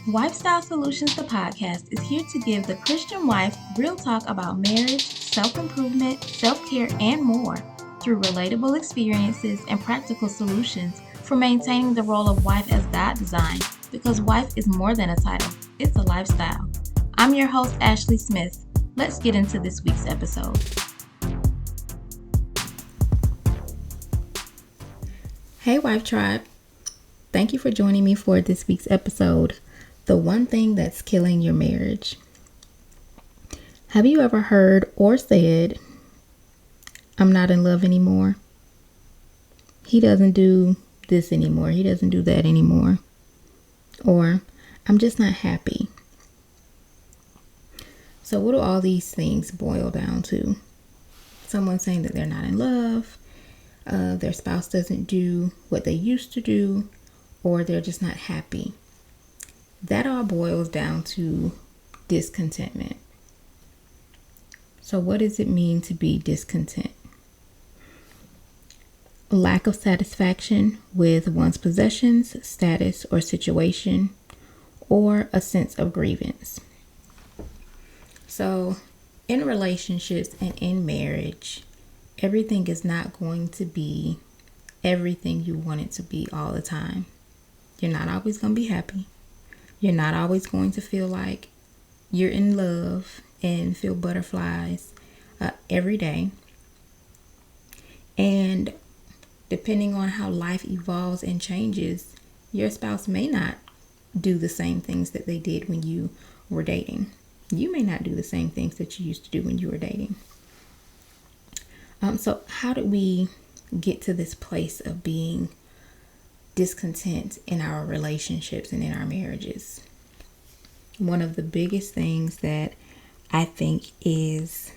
Wifestyle Solutions, the podcast, is here to give the Christian wife real talk about marriage, self improvement, self care, and more through relatable experiences and practical solutions for maintaining the role of wife as God designed. Because wife is more than a title, it's a lifestyle. I'm your host, Ashley Smith. Let's get into this week's episode. Hey, Wife Tribe. Thank you for joining me for this week's episode. The one thing that's killing your marriage. Have you ever heard or said, I'm not in love anymore? He doesn't do this anymore. He doesn't do that anymore. Or, I'm just not happy. So what do all these things boil down to? Someone saying that they're not in love, their spouse doesn't do what they used to do, or they're just not happy. That all boils down to discontentment. So what does it mean to be discontent? Lack of satisfaction with one's possessions, status, or situation, or a sense of grievance. So in relationships and in marriage, everything is not going to be everything you want it to be all the time. You're not always going to be happy. You're not always going to feel like you're in love and feel butterflies every day. And depending on how life evolves and changes, your spouse may not do the same things that they did when you were dating. You may not do the same things that you used to do when you were dating. So how did we get to this place of being discontent in our relationships and in our marriages? One of the biggest things that I think is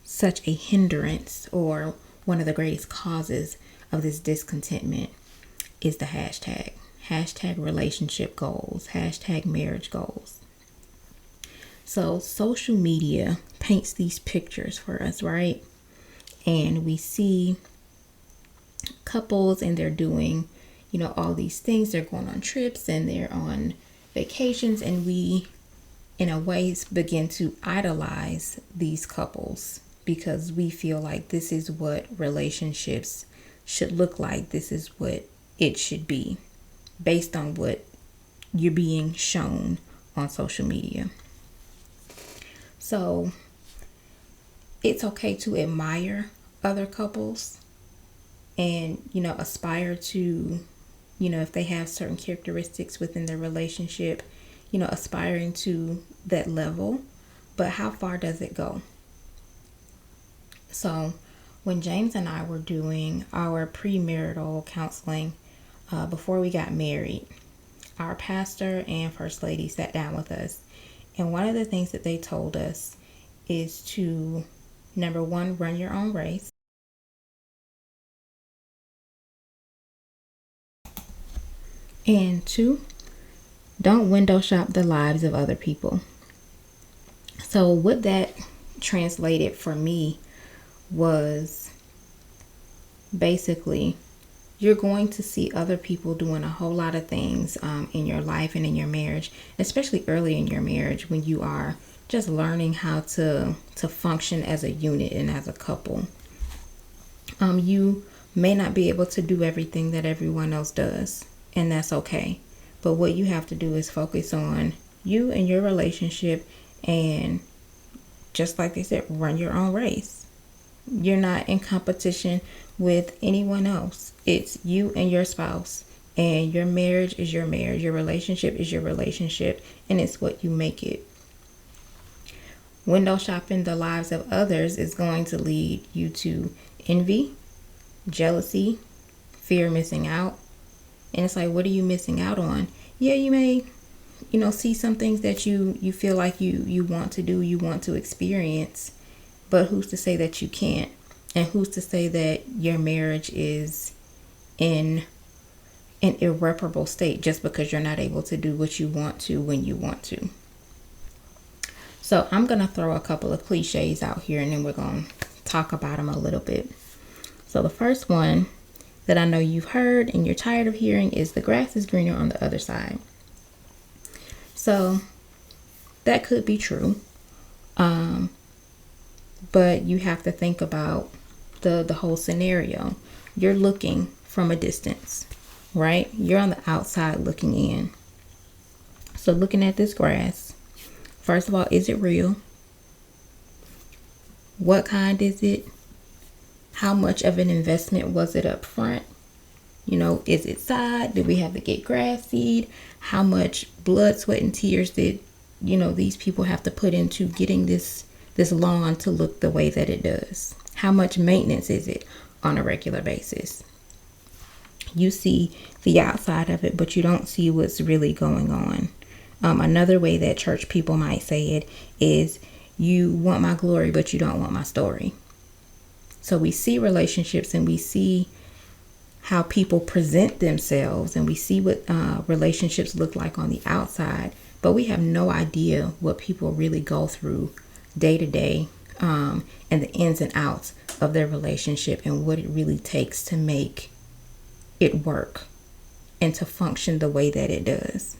such a hindrance, or one of the greatest causes of this discontentment, is the hashtag relationship goals, hashtag marriage goals. So social media paints these pictures for us, right? And we see couples and they're doing, all these things. They're going on trips and they're on vacations, and we, in a way, begin to idolize these couples because we feel like this is what relationships should look like. This is what it should be based on what you're being shown on social media. So it's okay to admire other couples and, aspire to, if they have certain characteristics within their relationship, aspiring to that level. But how far does it go? So when James and I were doing our premarital counseling before we got married, our pastor and first lady sat down with us. And one of the things that they told us is to, number one, run your own race. And two, don't window shop the lives of other people. So what that translated for me was basically, you're going to see other people doing a whole lot of things in your life and in your marriage, especially early in your marriage when you are just learning how to function as a unit and as a couple. You may not be able to do everything that everyone else does, and that's okay. But what you have to do is focus on you and your relationship, and just like they said, run your own race. You're not in competition with anyone else. It's you and your spouse, and your marriage is your marriage. Your relationship is your relationship, and it's what you make it. Window shopping the lives of others is going to lead you to envy, jealousy, fear of missing out. And it's like, what are you missing out on? Yeah, you may, see some things that you feel like you want to do, you want to experience, but who's to say that you can't? And who's to say that your marriage is in an irreparable state just because you're not able to do what you want to when you want to? So I'm going to throw a couple of cliches out here, and then we're going to talk about them a little bit. So the first one that I know you've heard and you're tired of hearing is the grass is greener on the other side. So that could be true. But you have to think about the whole scenario. You're looking from a distance, right? You're on the outside looking in. So looking at this grass, first of all, is it real? What kind is it? How much of an investment was it up front? Is it side? Did we have to get grass seed? How much blood, sweat, and tears did these people have to put into getting this lawn to look the way that it does? How much maintenance is it on a regular basis? You see the outside of it, but you don't see what's really going on. Another way that church people might say it is, you want my glory, but you don't want my story. So we see relationships and we see how people present themselves, and we see what relationships look like on the outside, but we have no idea what people really go through day to day, and the ins and outs of their relationship and what it really takes to make it work and to function the way that it does.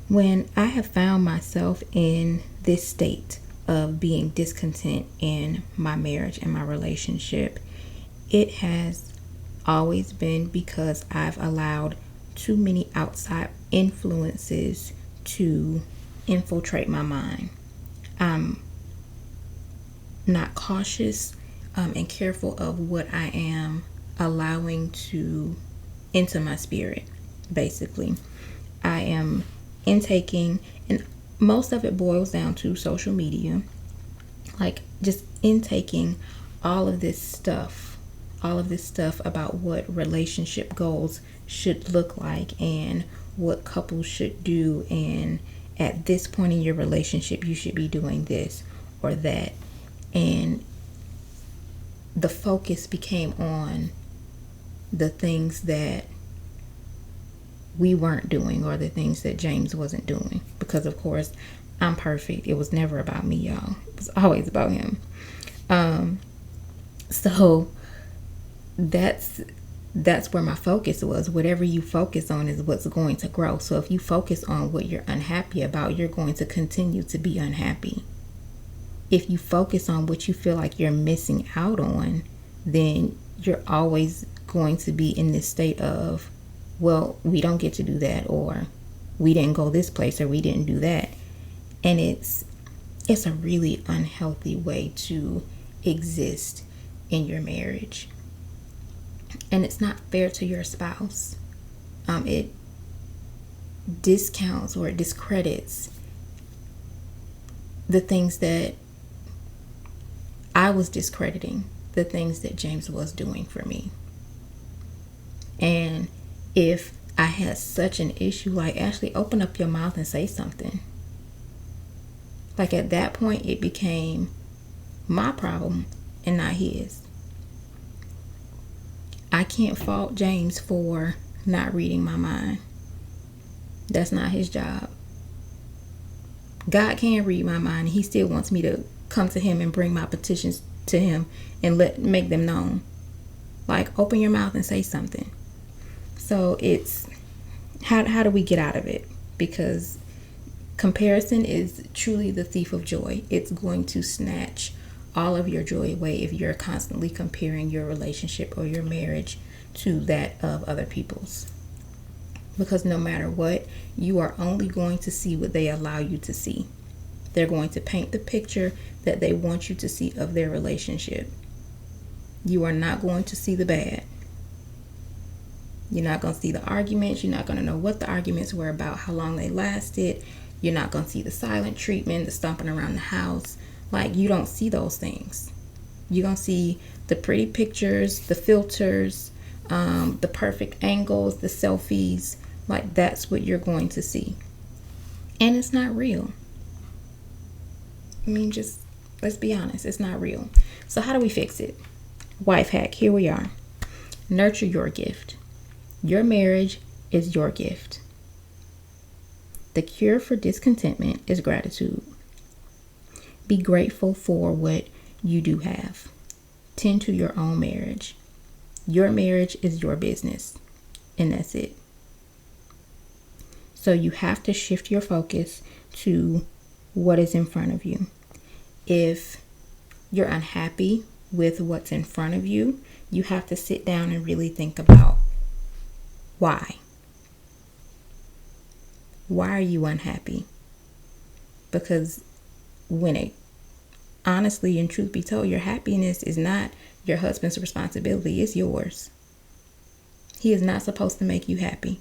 When I have found myself in this state of being discontent in my marriage and my relationship, it has always been because I've allowed too many outside influences to infiltrate my mind. I'm not cautious and careful of what I am allowing to into my spirit. Basically, I am intaking, and most of it boils down to social media, like just intaking all of this stuff about what relationship goals should look like and what couples should do, and at this point in your relationship you should be doing this or that. And the focus became on the things that we weren't doing, or the things that James wasn't doing, because of course I'm perfect. It was never about me, y'all. It was always about him. So that's where my focus was. Whatever you focus on is what's going to grow. So if you focus on what you're unhappy about, you're going to continue to be unhappy. If you focus on what you feel like you're missing out on, then you're always going to be in this state of, well, we don't get to do that, or we didn't go this place, or we didn't do that. And it's a really unhealthy way to exist in your marriage. And it's not fair to your spouse. It discounts or it discredits the things that I was discrediting, the things that James was doing for me. And if I had such an issue, like, Ashley, open up your mouth and say something. Like, at that point, it became my problem and not his. I can't fault James for not reading my mind. That's not his job. God can read my mind, and he still wants me to come to him and bring my petitions to him and make them known. Like, open your mouth and say something. So it's how do we get out of it? Because comparison is truly the thief of joy. It's going to snatch all of your joy away if you're constantly comparing your relationship or your marriage to that of other people's. Because no matter what, you are only going to see what they allow you to see. They're going to paint the picture that they want you to see of their relationship. You are not going to see the bad. You're not going to see the arguments. You're not going to know what the arguments were about, how long they lasted. You're not going to see the silent treatment, the stomping around the house. Like, you don't see those things. You're going to see the pretty pictures, the filters, the perfect angles, the selfies. Like, that's what you're going to see. And it's not real. I mean, just let's be honest. It's not real. So how do we fix it? Wife hack. Here we are. Nurture your gift. Your marriage is your gift. The cure for discontentment is gratitude. Be grateful for what you do have. Tend to your own marriage. Your marriage is your business, and that's it. So you have to shift your focus to what is in front of you. If you're unhappy with what's in front of you, you have to sit down and really think about why. Why are you unhappy? Because honestly and truth be told, your happiness is not your husband's responsibility, it's yours. He is not supposed to make you happy.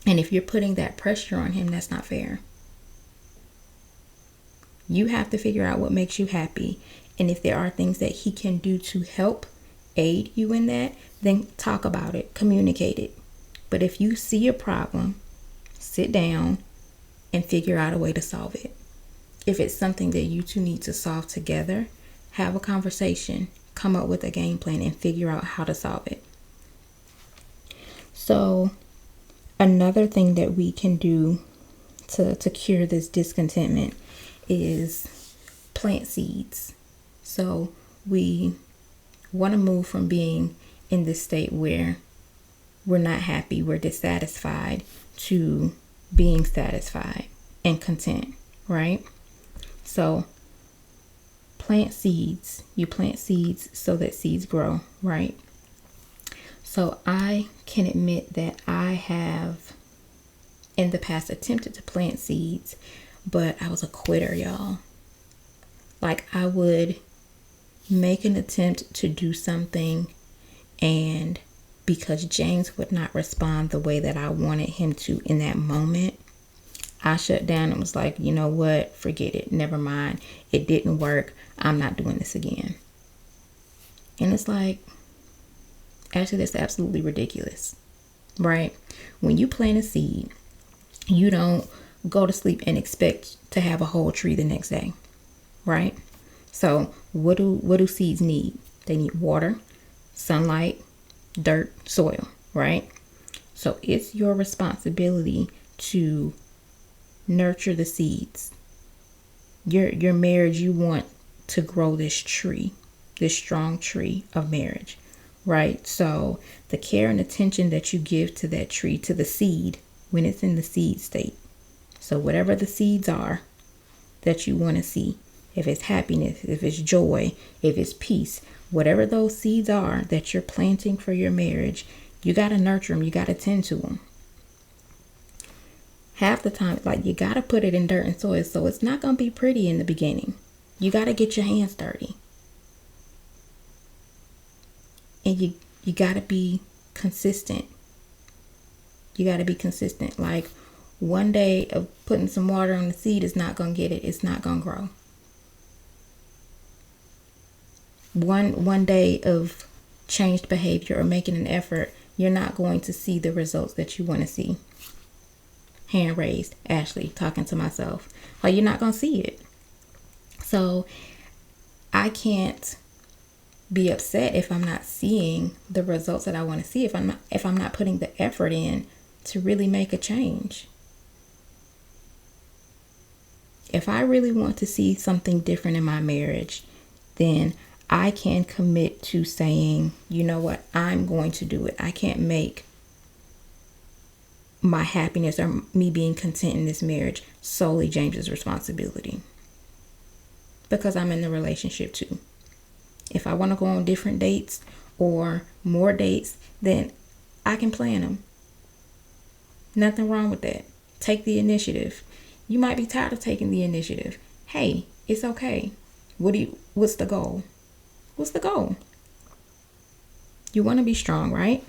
And if you're putting that pressure on him, that's not fair. You have to figure out what makes you happy. And if there are things that he can do to help aid you in that, then talk about it, communicate it. But if you see a problem, sit down and figure out a way to solve it. If it's something that you two need to solve together, have a conversation, come up with a game plan, and figure out how to solve it. So another thing that we can do to cure this discontentment is plant seeds. So we want to move from being in this state where we're not happy, we're dissatisfied, to being satisfied and content, right? So plant seeds. You plant seeds so that seeds grow, right? So I can admit that I have in the past attempted to plant seeds, but I was a quitter, y'all. Like, I would make an attempt to do something, and because James would not respond the way that I wanted him to in that moment, I shut down and was like, you know what? Forget it. Never mind. It didn't work. I'm not doing this again. And it's like, actually, that's absolutely ridiculous, right? When you plant a seed, you don't go to sleep and expect to have a whole tree the next day, right? So what do seeds need? They need water, sunlight, dirt, soil, right? So it's your responsibility to nurture the seeds. Your marriage, you want to grow this tree, this strong tree of marriage, right? So the care and attention that you give to that tree, to the seed, when it's in the seed state. So whatever the seeds are that you want to see, if it's happiness, if it's joy, if it's peace, whatever those seeds are that you're planting for your marriage, you got to nurture them. You got to tend to them. Half the time, like, you got to put it in dirt and soil. So it's not going to be pretty in the beginning. You got to get your hands dirty. And you got to be consistent. You got to be consistent. Like, one day of putting some water on the seed is not going to get it. It's not going to grow. One day of changed behavior or making an effort, you're not going to see the results that you want to see. Hand raised, Ashley, talking to myself. Like, you're not going to see it. So I can't be upset if I'm not seeing the results that I want to see, if I'm not putting the effort in to really make a change. If I really want to see something different in my marriage, then I can commit to saying, you know what, I'm going to do it. I can't make my happiness or me being content in this marriage solely James's responsibility, because I'm in the relationship too. If I want to go on different dates or more dates, then I can plan them. Nothing wrong with that. Take the initiative. You might be tired of taking the initiative. Hey, it's okay. What's the goal? What's the goal? You want to be strong, right?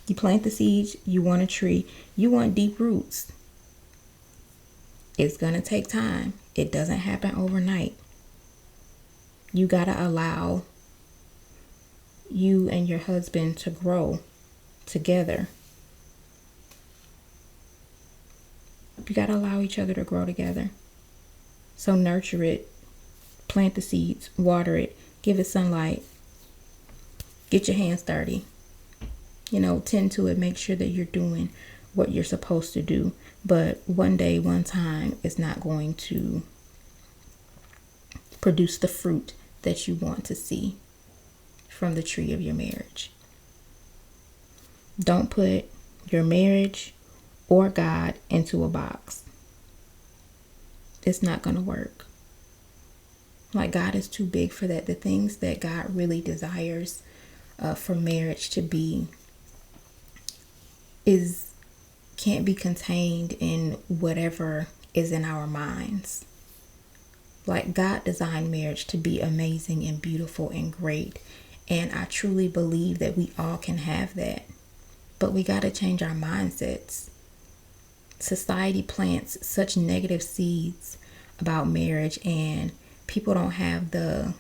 You plant the seeds, you want a tree, you want deep roots. It's going to take time. It doesn't happen overnight. You got to allow you and your husband to grow together. You got to allow each other to grow together. So nurture it, plant the seeds, water it, give it sunlight, get your hands dirty. Tend to it, make sure that you're doing what you're supposed to do. But one day, one time is not going to produce the fruit that you want to see from the tree of your marriage. Don't put your marriage or God into a box. It's not going to work. Like, God is too big for that. The things that God really desires for marriage to be can't be contained in whatever is in our minds. Like, God designed marriage to be amazing and beautiful and great. And I truly believe that we all can have that. But we got to change our mindsets. Society plants such negative seeds about marriage, and people don't have the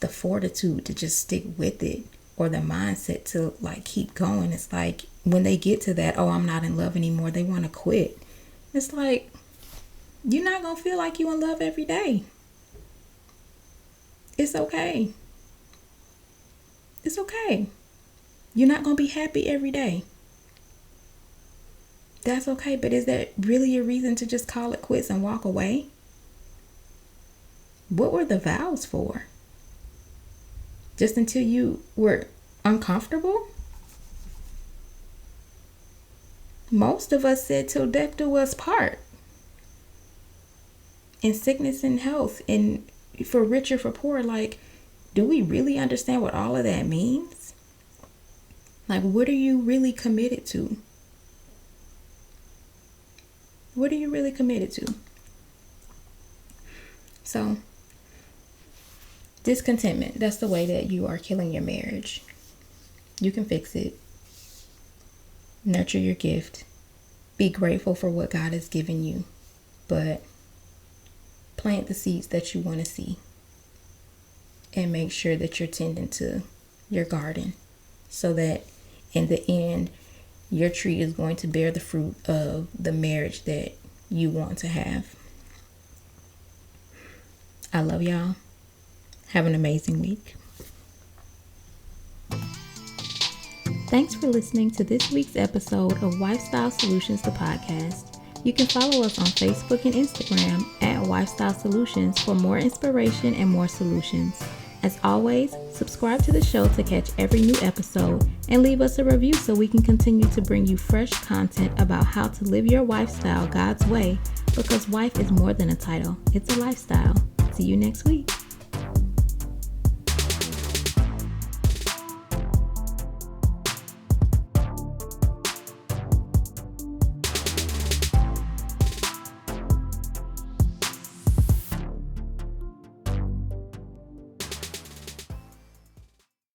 fortitude to just stick with it, or the mindset to like keep going. It's like when they get to that, oh, I'm not in love anymore, they want to quit. It's like, you're not gonna feel like you in love every day. It's okay. It's okay. You're not gonna be happy every day. That's okay, but is that really a reason to just call it quits and walk away? What were the vows for? Just until you were uncomfortable? Most of us said till death do us part. In sickness and health, and for rich or for poor. Like, do we really understand what all of that means? Like, what are you really committed to? What are you really committed to? So, discontentment, that's the way that you are killing your marriage. You can fix it. Nurture your gift. Be grateful for what God has given you. But plant the seeds that you want to see. And make sure that you're tending to your garden, so that in the end, your tree is going to bear the fruit of the marriage that you want to have. I love y'all. Have an amazing week. Thanks for listening to this week's episode of Wifestyle Solutions, the podcast. You can follow us on Facebook and Instagram at Wifestyle Solutions for more inspiration and more solutions. As always, subscribe to the show to catch every new episode, and leave us a review so we can continue to bring you fresh content about how to live your lifestyle God's way, because wife is more than a title, it's a lifestyle. See you next week.